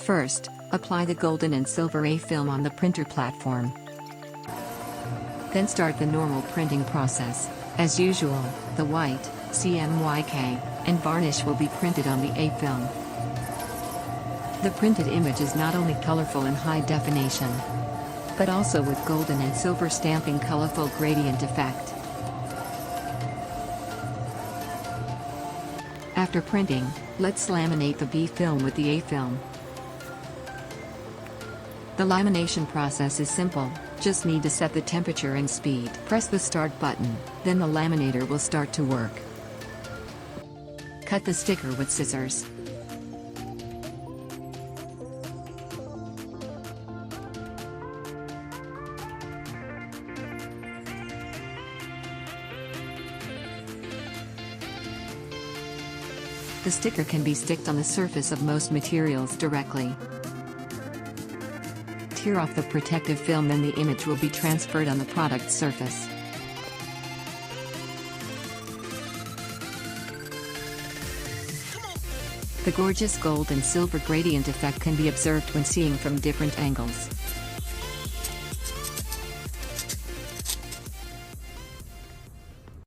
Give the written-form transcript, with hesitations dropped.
First, apply the golden and silver A film on the printer platform. Then start the normal printing process. As usual, the white, CMYK, and varnish will be printed on the A film. The printed image is not only colorful in high definition, but also with golden and silver stamping colorful gradient effect. After printing, let's laminate the B film with the A film. The lamination process is simple, just need to set the temperature and speed. Press the start button, then the laminator will start to work. Cut the sticker with scissors. The sticker can be sticked on the surface of most materials directly. Tear off the protective film, then the image will be transferred on the product surface. The gorgeous gold and silver gradient effect can be observed when seeing from different angles.